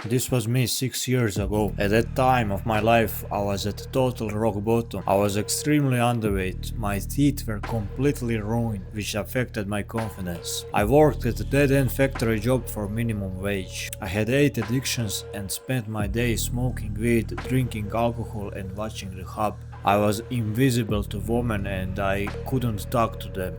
This was me 6 years ago. At that time of my life, I was at total rock bottom. I was extremely underweight. My teeth were completely ruined, which affected my confidence. I worked at a dead-end factory job for minimum wage. I had 8 addictions and spent my days smoking weed, drinking alcohol and watching the hub. I was invisible to women and I couldn't talk to them.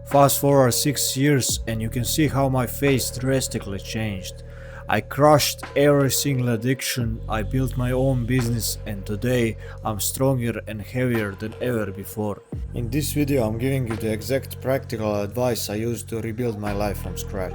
Fast forward 6 years and you can see how my face drastically changed. I crushed every single addiction, I built my own business and today I'm stronger and heavier than ever before. In this video I'm giving you the exact practical advice I used to rebuild my life from scratch.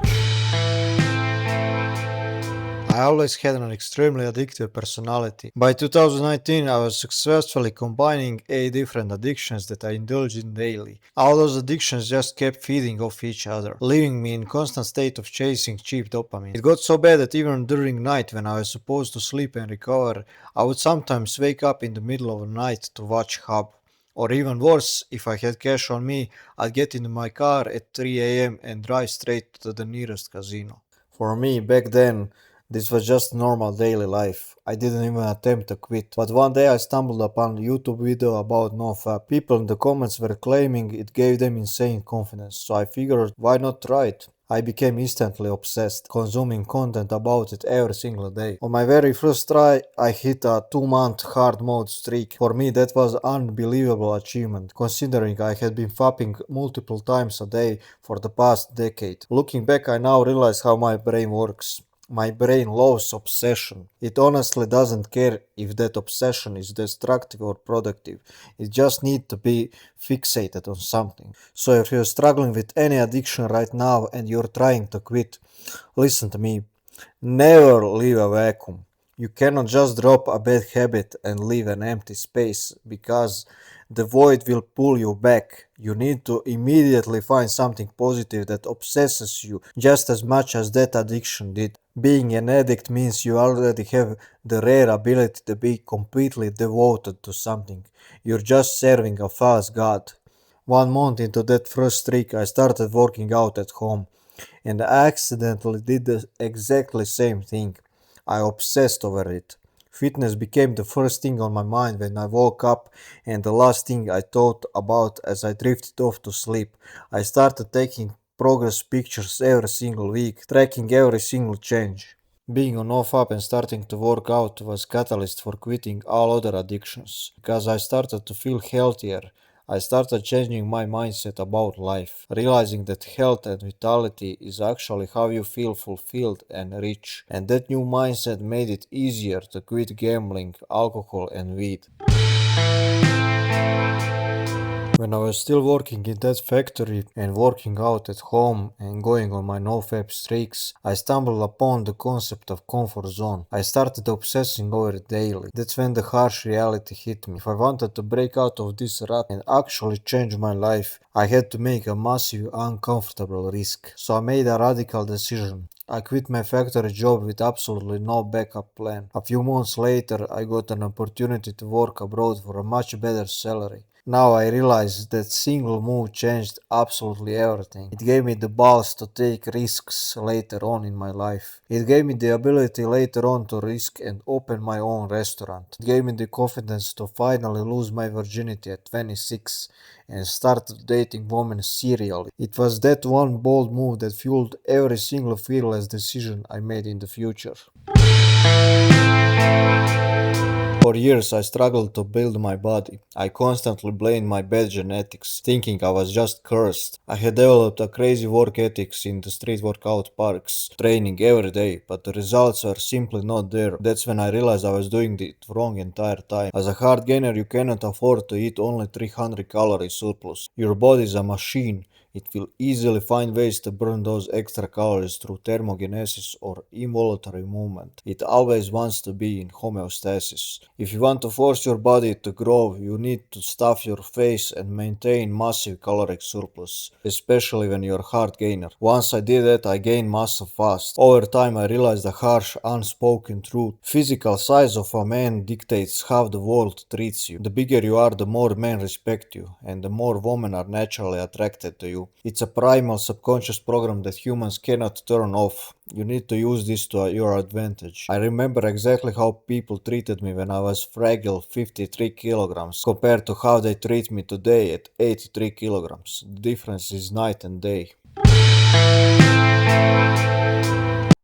I always had an extremely addictive personality. By 2019, I was successfully combining 8 different addictions that I indulged in daily. All those addictions just kept feeding off each other, leaving me in constant state of chasing cheap dopamine. It got so bad that even during night when I was supposed to sleep and recover, I would sometimes wake up in the middle of the night to watch Hub. Or even worse, if I had cash on me, I'd get into my car at 3 am and drive straight to the nearest casino. For me, back then, this was just normal daily life. I didn't even attempt to quit. But one day I stumbled upon a YouTube video about NoFap. People in the comments were claiming it gave them insane confidence, so I figured why not try it? I became instantly obsessed, consuming content about it every single day. On my very first try, I hit a 2-month hard mode streak. For me, that was an unbelievable achievement, considering I had been fapping multiple times a day for the past decade. Looking back, I now realize how my brain works. My brain loves obsession. It honestly doesn't care if that obsession is destructive or productive. It just needs to be fixated on something. So if you're struggling with any addiction right now and you're trying to quit, listen to me. Never leave a vacuum. You cannot just drop a bad habit and leave an empty space because the void will pull you back. You need to immediately find something positive that obsesses you just as much as that addiction did. Being an addict means you already have the rare ability to be completely devoted to something. You're just serving a false god. 1 month into that first streak, I started working out at home and I accidentally did the exactly same thing. I obsessed over it. Fitness became the first thing on my mind when I woke up and the last thing I thought about as I drifted off to sleep. I started taking progress pictures every single week, tracking every single change. Being on off up and starting to work out was catalyst for quitting all other addictions because I started to feel healthier. I started changing my mindset about life, realizing that health and vitality is actually how you feel fulfilled and rich, and that new mindset made it easier to quit gambling, alcohol and weed. When I was still working in that factory and working out at home and going on my no-fap streaks, I stumbled upon the concept of comfort zone. I started obsessing over it daily. That's when the harsh reality hit me. If I wanted to break out of this rut and actually change my life, I had to make a massive, uncomfortable risk. So I made a radical decision. I quit my factory job with absolutely no backup plan. A few months later, I got an opportunity to work abroad for a much better salary. Now I realize that single move changed absolutely everything. It gave me the balls to take risks later on in my life. It gave me the ability later on to risk and open my own restaurant. It gave me the confidence to finally lose my virginity at 26 and start dating women serially. It was that one bold move that fueled every single fearless decision I made in the future. For years I struggled to build my body. I constantly blamed my bad genetics, thinking I was just cursed. I had developed a crazy work ethics in the street workout parks, training every day, but the results were simply not there. That's when I realized I was doing it wrong entire time. As a hard gainer you cannot afford to eat only 300 calories surplus. Your body is a machine. It will easily find ways to burn those extra calories through thermogenesis or involuntary movement. It always wants to be in homeostasis. If you want to force your body to grow, you need to stuff your face and maintain massive caloric surplus, especially when you're a hard gainer. Once I did that, I gained muscle fast. Over time, I realized the harsh, unspoken truth. Physical size of a man dictates how the world treats you. The bigger you are, the more men respect you, and the more women are naturally attracted to you. you. It's a primal subconscious program that humans cannot turn off. You need to use this to your advantage. I remember exactly how people treated me when I was fragile 53 kilograms compared to how they treat me today at 83 kilograms. The difference is night and day.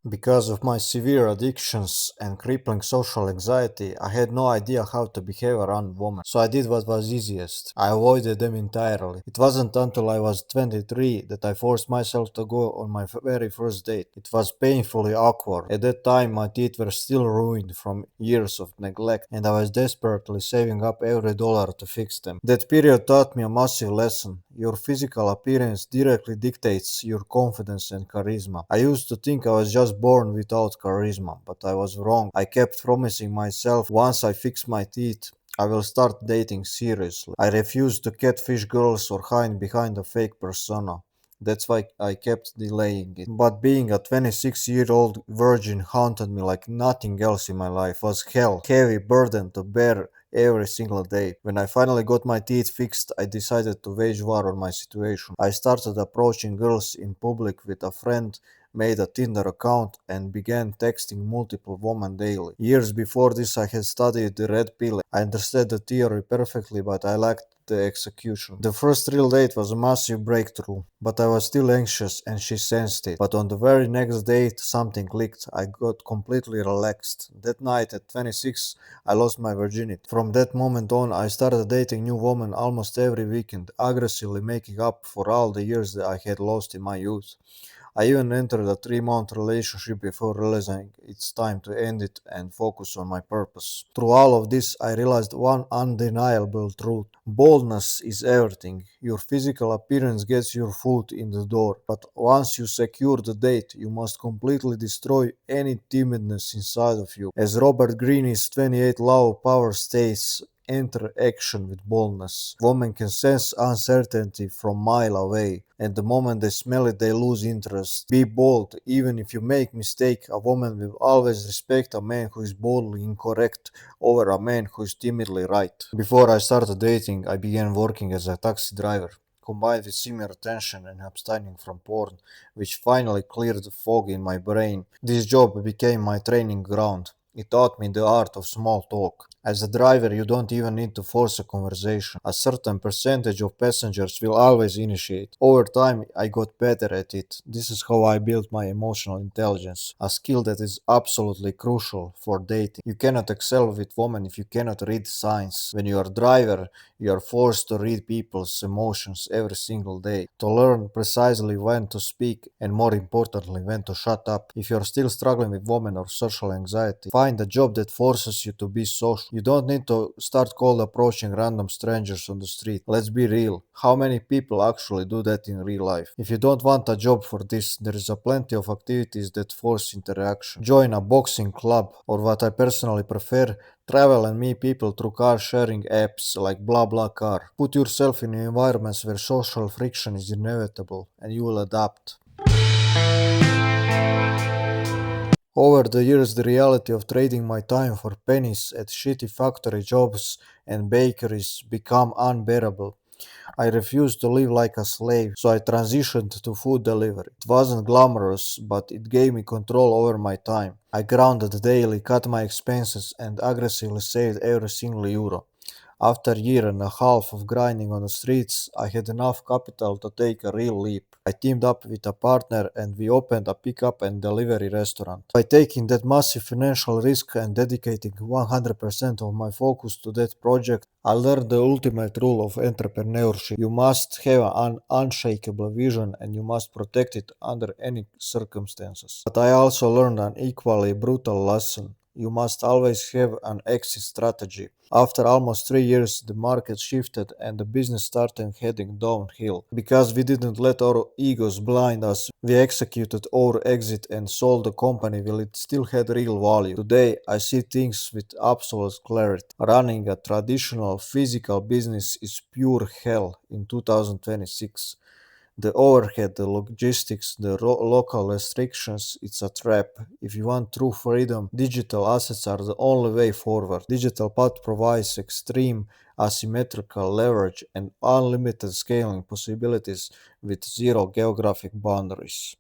Because of my severe addictions and crippling social anxiety, I had no idea how to behave around women, so I did what was easiest. I avoided them entirely. It wasn't until I was 23 that I forced myself to go on my very first date. It was painfully awkward. At that time, my teeth were still ruined from years of neglect, and I was desperately saving up every dollar to fix them. That period taught me a massive lesson. Your physical appearance directly dictates your confidence and charisma. I used to think I was just born without charisma, but I was wrong. I kept promising myself once I fix my teeth, I will start dating seriously. I refused to catfish girls or hide behind a fake persona. That's why I kept delaying it. But being a 26-year-old virgin haunted me like nothing else in my life. It was hell, heavy burden to bear every single day. When I finally got my teeth fixed, I decided to wage war on my situation. I started approaching girls in public with a friend, made a Tinder account, and began texting multiple women daily. Years before this, I had studied the red pill. I understood the theory perfectly, but I lacked the execution. The first real date was a massive breakthrough, but I was still anxious and she sensed it. But on the very next date, something clicked. I got completely relaxed. That night at 26, I lost my virginity. From that moment on, I started dating new women almost every weekend, aggressively making up for all the years that I had lost in my youth. I even entered a 3-month relationship before realizing it's time to end it and focus on my purpose. Through all of this, I realized one undeniable truth. Boldness is everything. Your physical appearance gets your foot in the door, but once you secure the date, you must completely destroy any timidness inside of you. As Robert Greene's 28 Law of Power states, enter action with boldness. Women can sense uncertainty from mile away, and the moment they smell it, they lose interest. Be bold, even if you make mistake. A woman will always respect a man who is boldly incorrect over a man who is timidly right. Before I started dating, I began working as a taxi driver, combined with similar tension and abstaining from porn, which finally cleared the fog in my brain. This job became my training ground. It taught me the art of small talk. As a driver, you don't even need to force a conversation. A certain percentage of passengers will always initiate. Over time, I got better at it. This is how I built my emotional intelligence, a skill that is absolutely crucial for dating. You cannot excel with women if you cannot read signs. When you are a driver, you are forced to read people's emotions every single day, to learn precisely when to speak and, more importantly, when to shut up. If you are still struggling with women or social anxiety, find a job that forces you to be social. You don't need to start cold approaching random strangers on the street. Let's be real. How many people actually do that in real life? If you don't want a job for this, there is a plenty of activities that force interaction. Join a boxing club, or what I personally prefer, travel and meet people through car sharing apps like BlaBlaCar. Put yourself in environments where social friction is inevitable and you will adapt. Over the years, the reality of trading my time for pennies at shitty factory jobs and bakeries became unbearable. I refused to live like a slave, so I transitioned to food delivery. It wasn't glamorous, but it gave me control over my time. I grounded daily, cut my expenses, and aggressively saved every single euro. After a year and a half of grinding on the streets, I had enough capital to take a real leap. I teamed up with a partner and we opened a pickup and delivery restaurant. By taking that massive financial risk and dedicating 100% of my focus to that project, I learned the ultimate rule of entrepreneurship. You must have an unshakable vision and you must protect it under any circumstances. But I also learned an equally brutal lesson. You must always have an exit strategy. After almost 3 years, the market shifted and the business started heading downhill. Because we didn't let our egos blind us, we executed our exit and sold the company while it still had real value. Today, I see things with absolute clarity. Running a traditional physical business is pure hell in 2026. The overhead, the logistics, the local restrictions, it's a trap. If you want true freedom, digital assets are the only way forward. Digital path provides extreme asymmetrical leverage and unlimited scaling possibilities with zero geographic boundaries.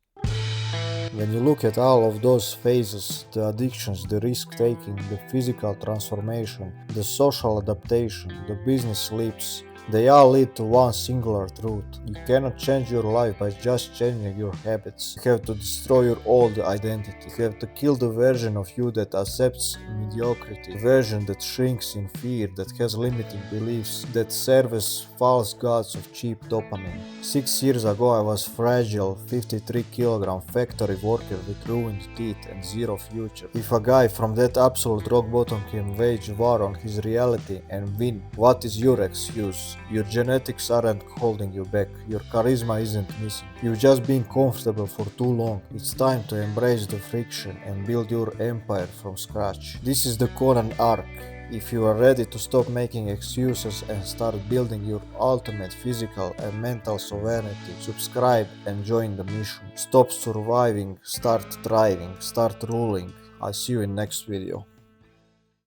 When you look at all of those phases, the addictions, the risk taking, the physical transformation, the social adaptation, the business leaps, they all lead to one singular truth. You cannot change your life by just changing your habits. You have to destroy your old identity. You have to kill the version of you that accepts mediocrity, the version that shrinks in fear, that has limiting beliefs, that serves false gods of cheap dopamine. 6 years ago I was fragile, 53 kilogram factory worker with ruined teeth and zero future. If a guy from that absolute rock bottom can wage war on his reality and win, what is your excuse? Your genetics aren't holding you back. Your charisma isn't missing. You've just been comfortable for too long. It's time to embrace the friction and build your empire from scratch. This is the Conan arc. If you are ready to stop making excuses and start building your ultimate physical and mental sovereignty, subscribe and join the mission. Stop surviving, start thriving, start ruling. I'll see you in next video.